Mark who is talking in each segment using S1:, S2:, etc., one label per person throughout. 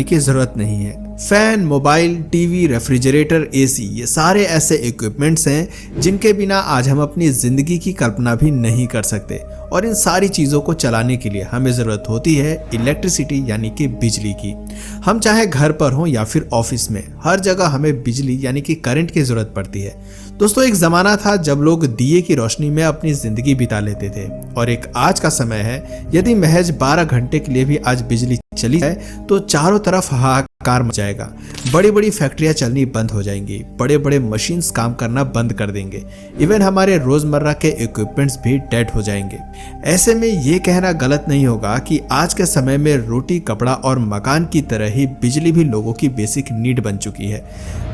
S1: की जरूरत नहीं है। Fan, mobile, TV, refrigerator, AC, ये सारे ऐसे इक्विपमेंट्स हैं जिनके बिना आज हम अपनी जिंदगी की कल्पना भी नहीं कर सकते। और इन सारी चीज़ों को चलाने के लिए हमें ज़रूरत होती है इलेक्ट्रिसिटी यानी कि बिजली की। हम चाहे घर पर हों या फिर ऑफिस में, हर जगह हमें बिजली यानी कि करंट की ज़रूरत पड़ती है। दोस्तों, एक ज़माना था जब लोग दिए की रोशनी में अपनी ज़िंदगी बिता लेते थे, और एक आज का समय है यदि महज 12 घंटे के लिए भी आज बिजली चली जाए तो चारों तरफ हाहाकार मच जाएगा। बड़ी बड़ी फैक्ट्रियां चलनी बंद हो जाएंगी, बड़े बड़े मशीन्स काम करना बंद कर देंगे, इवन हमारे रोजमर्रा के इक्विपमेंट्स भी डेड हो जाएंगे। ऐसे में ये कहना गलत नहीं होगा कि आज के समय में रोटी, कपड़ा और मकान की तरह ही बिजली भी लोगों की बेसिक नीड बन चुकी है।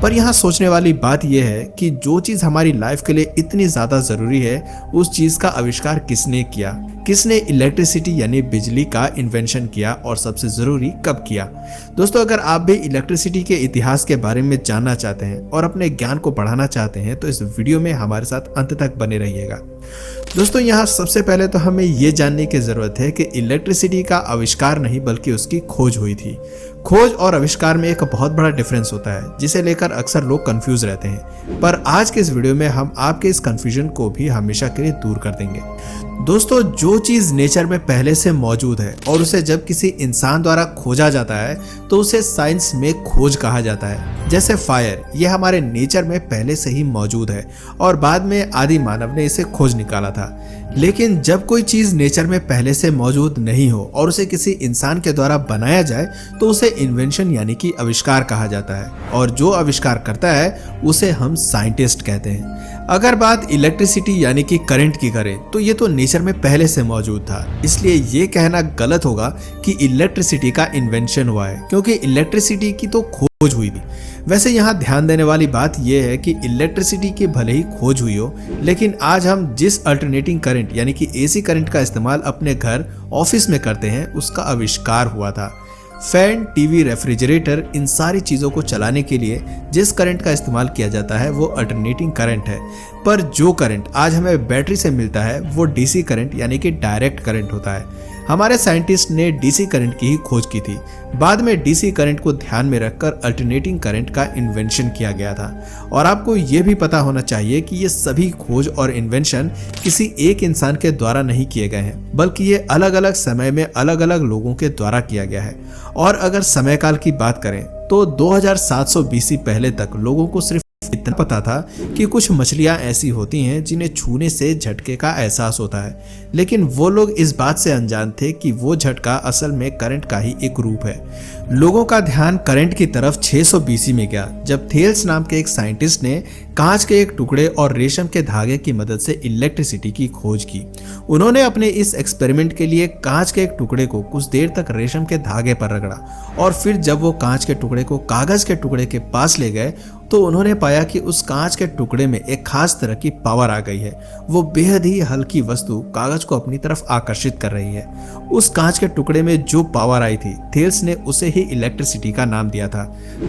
S1: पर यहाँ सोचने वाली बात यह है कि जो चीज़ हमारी लाइफ के लिए इतनी ज़्यादा ज़रूरी है, उस चीज़ का आविष्कार किसने किया, किसने इलेक्ट्रिसिटी यानी बिजली का इन्वेंशन किया, और सबसे ज़रूरी कब किया। दोस्तों, अगर आप भी इलेक्ट्रिसिटी के इतिहास के बारे में जानना चाहते हैं और अपने ज्ञान को बढ़ाना चाहते हैं तो इस वीडियो में हमारे साथ अंत तक बने रहिएगा। दोस्तों, यहाँ सबसे पहले तो हमें ये जानने की ज़रूरत है कि इलेक्ट्रिसिटी का आविष्कार नहीं बल्कि उसकी खोज हुई थी। खोज और आविष्कार में एक बहुत बड़ा डिफरेंस होता है जिसे लेकर अक्सर लोग कंफ्यूज रहते हैं, पर आज के इस वीडियो में हम आपके इस कंफ्यूजन को भी हमेशा के लिए दूर कर देंगे। दोस्तों, जो चीज़ नेचर में पहले से मौजूद है और उसे जब किसी इंसान द्वारा खोजा जाता है तो उसे साइंस में खोज कहा जाता है। जैसे फायर, ये हमारे नेचर में पहले से ही मौजूद है और बाद में आदि मानव ने इसे खोज निकाला था। लेकिन जब कोई चीज़ नेचर में पहले से मौजूद नहीं हो और उसे किसी इंसान के द्वारा बनाया जाए तो उसे इन्वेंशन यानी कि आविष्कार कहा जाता है, और जो आविष्कार करता है उसे हम साइंटिस्ट कहते हैं। अगर बात इलेक्ट्रिसिटी यानी कि करंट की करें तो ये तो नेचर में पहले से मौजूद था, इसलिए ये कहना गलत होगा कि इलेक्ट्रिसिटी का इन्वेंशन हुआ है, क्योंकि इलेक्ट्रिसिटी की तो खोज हुई थी। वैसे यहाँ ध्यान देने वाली बात यह है कि इलेक्ट्रिसिटी की भले ही खोज हुई हो, लेकिन आज हम जिस अल्टरनेटिंग करंट यानी कि एसी करंट का इस्तेमाल अपने घर, ऑफिस में करते हैं, उसका आविष्कार हुआ था। फैन, टीवी, रेफ्रिजरेटर, इन सारी चीज़ों को चलाने के लिए जिस करंट का इस्तेमाल किया जाता है वो अल्टरनेटिंग करंट है। पर जो करंट आज हमें बैटरी से मिलता है वो डीसी करंट यानी कि डायरेक्ट करंट होता है। हमारे साइंटिस्ट ने डीसी करंट की ही खोज की थी। बाद में डीसी करंट को ध्यान में रखकर अल्टरनेटिंग करंट का इन्वेंशन किया गया था। और आपको ये भी पता होना चाहिए कि ये सभी खोज और इन्वेंशन किसी एक इंसान के द्वारा नहीं किए गए हैं, बल्कि ये अलग अलग समय में अलग अलग लोगों के द्वारा किया गया है। और अगर समय काल की बात करें तो 2700 बीसी पहले तक लोगों को सिर्फ इतना पता था कि कुछ मछलियां ऐसी होती हैं जिन्हें छूने से झटके का एहसास होता है, लेकिन वो लोग इस बात से अनजान थे कि वो झटका असल में करंट का ही एक रूप है। लोगों का ध्यान करंट की तरफ 600 बीसी में गया जब थेल्स नाम के एक साइंटिस्ट ने कांच के एक टुकड़े और रेशम के धागे की मदद से इलेक्ट्रिसिटी की खोज की। उन्होंने अपने इस एक्सपेरिमेंट के लिए कांच के एक टुकड़े को कुछ देर तक रेशम के धागे पर रगड़ा, और फिर जब वो कांच के टुकड़े को कागज के टुकड़े के पास ले गए तो उन्होंने पाया कि उस कांच के टुकड़े में एक खास तरह की पावर आ गई है। वो बेहद ही हल्की वस्तु कागज को अपनी तरफ आकर्षित कर रही है। उस कांच के टुकड़े में जो पावर आई थी, थेल्स ने उसे ही इलेक्ट्रिसिटी का नाम दिया था।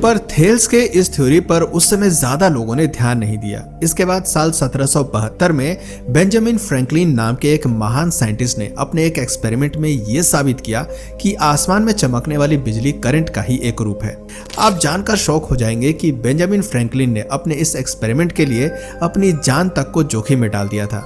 S1: पर थेल्स के इस थ्योरी पर उस समय ज्यादा लोगों ने ध्यान नहीं दिया। इसके बाद साल 1772 में बेंजामिन फ्रैंकलिन नाम के एक महान साइंटिस्ट ने अपने एक एक्सपेरिमेंट में यह साबित किया कि आसमान में चमकने वाली बिजली करंट का ही एक रूप है। आप जानकर शौक हो जाएंगे कि बेंजामिन फ्रैंकलिन ने अपने इस एक्सपेरिमेंट के लिए अपनी जान तक को जोखिम में डाल दिया था।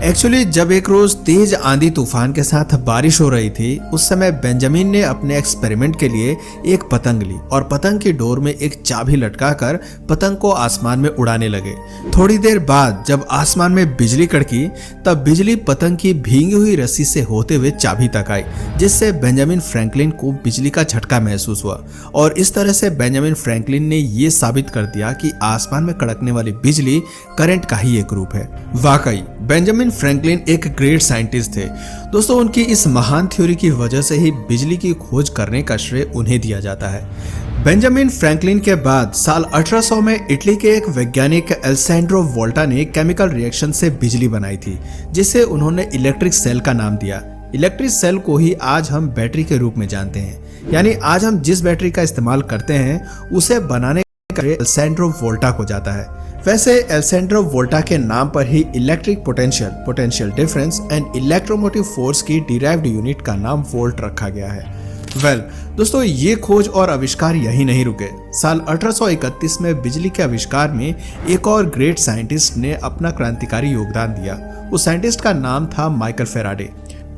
S1: एक्चुअली जब एक रोज तेज आंधी तूफान के साथ बारिश हो रही थी, उस समय बेंजामिन ने अपने एक्सपेरिमेंट के लिए एक पतंग ली और पतंग की डोर में एक चाबी लटकाकर पतंग को आसमान में उड़ाने लगे। थोड़ी देर बाद जब आसमान में बिजली कड़की, तब बिजली पतंग की भींगी हुई रस्सी से होते हुए चाबी तक आई, जिससे बेंजामिन फ्रैंकलिन को बिजली का झटका महसूस हुआ। और इस तरह से बेंजामिन फ्रैंकलिन ने यह साबित कर दिया कि आसमान में कड़कने वाली बिजली करंट का ही एक रूप है। वाकई बेंजामिन फ्रैंकलिन एक ग्रेट साइंटिस्ट थे। दोस्तों, उनकी इस महान थ्योरी की वजह से ही बिजली की खोज करने का श्रेय उन्हें दिया जाता है। बेंजामिन फ्रैंकलिन के बाद साल 1800 में इटली के एक वैज्ञानिक एलेसेंड्रो वोल्टा ने केमिकल रिएक्शन से बिजली बनाई थी, जिसे उन्होंने इलेक्ट्रिक सेल का नाम दिया। इलेक्ट्रिक सेल को ही आज हम बैटरी के रूप में जानते हैं, यानी आज हम जिस बैटरी का इस्तेमाल करते हैं उसे बनाने का श्रेय एलेसेंड्रो वोल्टा को जाता है। वैसे एलेसेंड्रो वोल्टा के नाम पर ही electric potential difference and electromotive force की डिराइव्ड यूनिट का नाम वोल्ट रखा गया है। दोस्तों ये खोज और आविष्कार यही नहीं रुके। साल 1831 में बिजली के आविष्कार में एक और ग्रेट साइंटिस्ट ने अपना क्रांतिकारी योगदान दिया। उस साइंटिस्ट का नाम था माइकल फैराडे।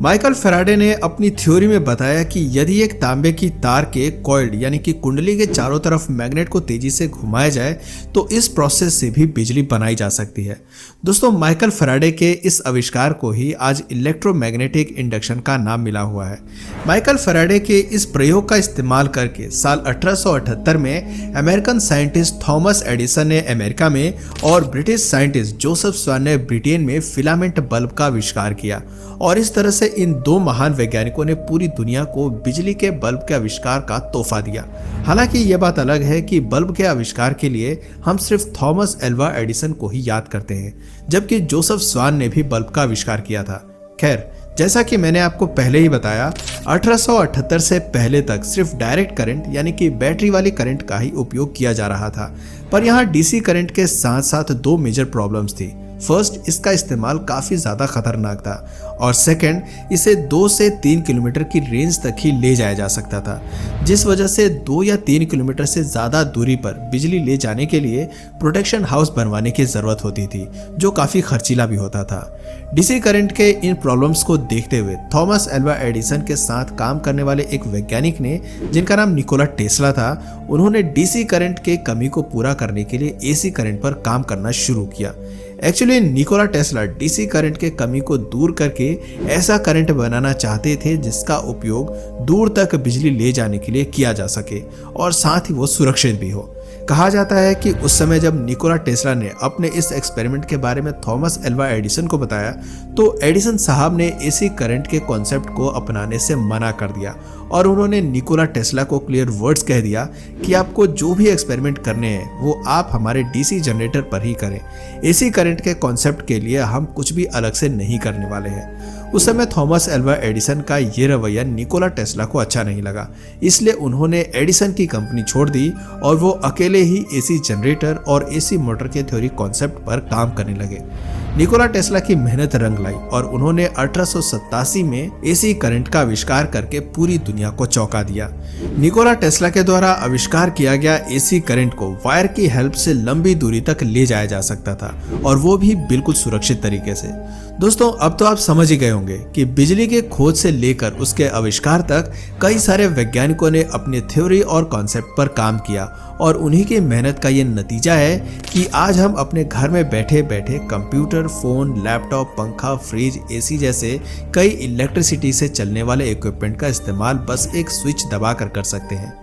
S1: माइकल फैराडे ने अपनी थ्योरी में बताया कि यदि एक तांबे की तार के कॉइल्ड यानी कि कुंडली के चारों तरफ मैग्नेट को तेजी से घुमाया जाए तो इस प्रोसेस से भी बिजली बनाई जा सकती है। दोस्तों माइकल फैराडे के इस आविष्कार को ही आज इलेक्ट्रोमैग्नेटिक इंडक्शन का नाम मिला हुआ है। माइकल फैराडे के इस प्रयोग का इस्तेमाल करके साल 1878 में अमेरिकन साइंटिस्ट थॉमस एडिसन ने अमेरिका में और ब्रिटिश साइंटिस्ट जोसेफ स्वान ने ब्रिटेन में फिलामेंट बल्ब का आविष्कार किया और इस तरह से इन दो महान वैज्ञानिकों ने पूरी दुनिया को बिजली के बल्ब के आविष्कार का तोहफा दिया। हालांकि यह बात अलग है कि बल्ब के आविष्कार के लिए हम सिर्फ थॉमस एल्वा एडिसन को ही याद करते हैं, जबकि जोसेफ स्वान ने भी बल्ब का आविष्कार किया था। खैर, जैसा कि मैंने आपको पहले ही बताया, 1878 से पहले तक सिर्फ डायरेक्ट करंट यानी कि बैटरी वाली करंट का ही उपयोग किया जा रहा था। पर यहाँ डीसी करंट के साथ साथ दो मेजर प्रॉब्लम्स थी। फर्स्ट, इसका इस्तेमाल काफ़ी ज़्यादा खतरनाक था और सेकंड, इसे 2 से 3 किलोमीटर की रेंज तक ही ले जाया जा सकता था, जिस वजह से 2 या 3 किलोमीटर से ज़्यादा दूरी पर बिजली ले जाने के लिए प्रोटेक्शन हाउस बनवाने की ज़रूरत होती थी, जो काफ़ी खर्चीला भी होता था। डीसी करंट के इन प्रॉब्लम्स को देखते हुए थॉमस एल्वा एडिसन के साथ काम करने वाले एक वैज्ञानिक ने, जिनका नाम निकोला टेस्ला था, उन्होंने डीसी करंट के कमी को पूरा करने के लिए एसी करंट पर काम करना शुरू किया। Actually Nikola Tesla DC current के कमी को दूर करके ऐसा करंट बनाना चाहते थे जिसका उपयोग दूर तक बिजली ले जाने के लिए किया जा सके और साथ ही वो सुरक्षित भी हो। कहा जाता है कि उस समय जब निकोला टेस्ला ने अपने इस एक्सपेरिमेंट के बारे में थॉमस एल्वा एडिसन को बताया तो एडिसन साहब ने एसी करंट के कॉन्सेप्ट को अपनाने से मना कर दिया और उन्होंने निकोला टेस्ला को क्लियर वर्ड्स कह दिया कि आपको जो भी एक्सपेरिमेंट करने हैं वो आप हमारे डीसी जनरेटर पर ही करें। एसी करंट के कॉन्सेप्ट के लिए हम कुछ भी अलग से नहीं करने वाले हैं। उस समय थॉमस एल्वा एडिसन का ये रवैया निकोला टेस्ला को अच्छा नहीं लगा, इसलिए उन्होंने एडिसन की कंपनी छोड़ दी और वो अकेले ही एसी जनरेटर और एसी मोटर के थ्योरी कॉन्सेप्ट पर काम करने लगे। निकोला टेस्ला की मेहनत रंग लाई और उन्होंने 1887 में एसी करंट का आविष्कार करके पूरी दुनिया को चौंका दिया। निकोला टेस्ला के द्वारा आविष्कार किया गया एसी करंट को वायर की हेल्प से लंबी दूरी तक ले जाया जा सकता था और वो भी बिल्कुल सुरक्षित तरीके से। दोस्तों, अब तो आप समझ ही गए होंगे कि बिजली के खोज से लेकर उसके आविष्कार तक कई सारे वैज्ञानिकों ने अपने थ्योरी और कॉन्सेप्ट पर काम किया और उन्हीं की मेहनत का ये नतीजा है कि आज हम अपने घर में बैठे बैठे कंप्यूटर, फोन, लैपटॉप, पंखा, फ्रिज, एसी जैसे कई इलेक्ट्रिसिटी से चलने वाले इक्विपमेंट का इस्तेमाल बस एक स्विच दबाकर कर सकते हैं।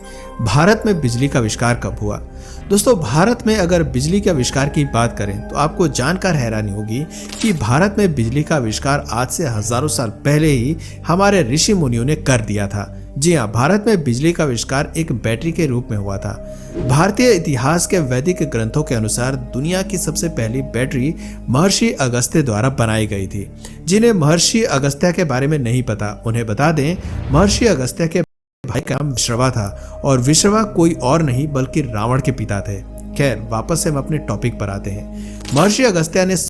S1: भारत में बिजली का आविष्कार कब हुआ? दोस्तों, भारत में अगर बिजली के आविष्कार की बात करें तो आपको जानकर हैरानी होगी कि भारत में बिजली का आविष्कार आज से हजारों साल पहले ही हमारे ऋषि मुनियों ने कर दिया था। जी हाँ, भारत में बिजली का आविष्कार एक बैटरी के रूप में हुआ था। भारतीय इतिहास के वैदिक ग्रंथों के अनुसार दुनिया की सबसे पहली बैटरी महर्षि अगस्त्य द्वारा बनाई गई थी। जिन्हें महर्षि अगस्त्य के बारे में नहीं पता, उन्हें बता दें, महर्षि अगस्त्य के भाई का नाम विश्रवा था और विश्रवा कोई और नहीं बल्कि रावण के पिता थे। खैर, वापस से हम अपने टॉपिक पर आते हैं। महर्षि अगस्त्य ने